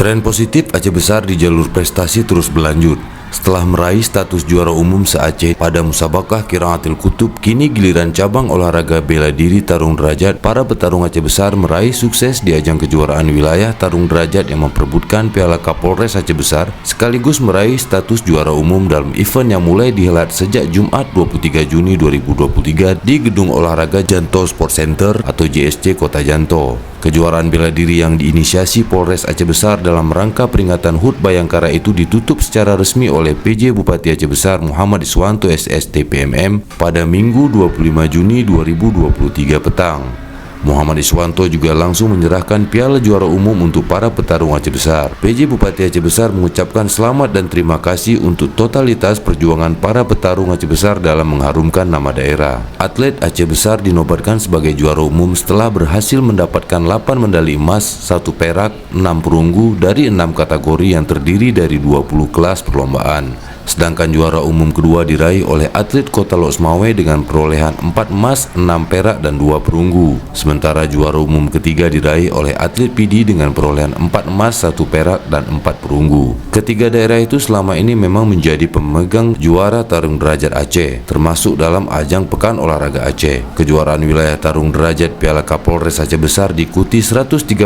Tren positif Aceh Besar di jalur prestasi terus berlanjut. Setelah meraih status juara umum se-Aceh pada Musabaqah Qiraatil Kutub, kini giliran cabang olahraga bela diri tarung derajat. Para petarung Aceh Besar meraih sukses di ajang kejuaraan wilayah tarung derajat yang memperebutkan Piala Kapolres Aceh Besar, sekaligus meraih status juara umum dalam event yang mulai dihelat sejak Jumat 23 Juni 2023 di Gedung Olahraga Janto Sport Center atau JSC Kota Janto. Kejuaraan bela diri yang diinisiasi Polres Aceh Besar dalam rangka peringatan HUT Bayangkara itu ditutup secara resmi oleh PJ Bupati Aceh Besar Muhammad Iswanto SSTPMM pada Minggu 25 Juni 2023 petang. Muhammad Iswanto juga langsung menyerahkan piala juara umum untuk para petarung Aceh Besar. PJ Bupati Aceh Besar mengucapkan selamat dan terima kasih untuk totalitas perjuangan para petarung Aceh Besar dalam mengharumkan nama daerah. Atlet Aceh Besar dinobatkan sebagai juara umum setelah berhasil mendapatkan 8 medali emas, 1 perak, 6 perunggu dari 6 kategori yang terdiri dari 20 kelas perlombaan. Sedangkan juara umum kedua diraih oleh atlet Kota Lok Semawe dengan perolehan 4 emas, 6 perak, dan 2 perunggu. Sementara juara umum ketiga diraih oleh atlet PD dengan perolehan 4 emas, 1 perak, dan 4 perunggu. Ketiga daerah itu selama ini memang menjadi pemegang juara tarung derajat Aceh, termasuk dalam ajang Pekan Olahraga Aceh. Kejuaraan wilayah tarung derajat Piala Kapolres Aceh Besar diikuti 137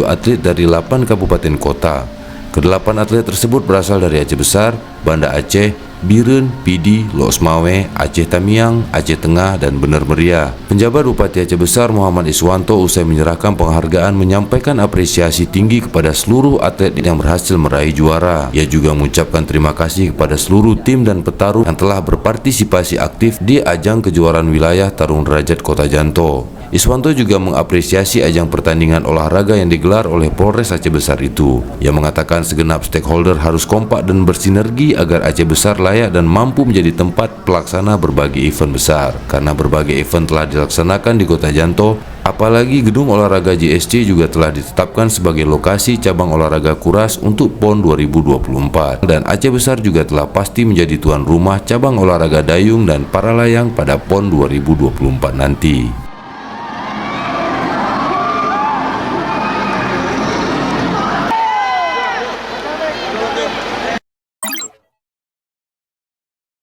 atlet dari 8 kabupaten kota. Kedelapan atlet tersebut berasal dari Aceh Besar, Banda Aceh, Biren, Pidi, Lok Semawe, Aceh Tamiang, Aceh Tengah, dan Bener Meriah. Penjabat Bupati Aceh Besar Muhammad Iswanto usai menyerahkan penghargaan menyampaikan apresiasi tinggi kepada seluruh atlet yang berhasil meraih juara. Ia juga mengucapkan terima kasih kepada seluruh tim dan petarung yang telah berpartisipasi aktif di ajang kejuaraan wilayah tarung derajat Kota Janto. Iswanto juga mengapresiasi ajang pertandingan olahraga yang digelar oleh Polres Aceh Besar itu. Ia mengatakan segenap stakeholder harus kompak dan bersinergi agar Aceh Besar layak dan mampu menjadi tempat pelaksana berbagai event besar. Karena berbagai event telah dilaksanakan di Kota Janto, apalagi Gedung Olahraga JSC juga telah ditetapkan sebagai lokasi cabang olahraga kuras untuk PON 2024. Dan Aceh Besar juga telah pasti menjadi tuan rumah cabang olahraga dayung dan para layang pada PON 2024 nanti.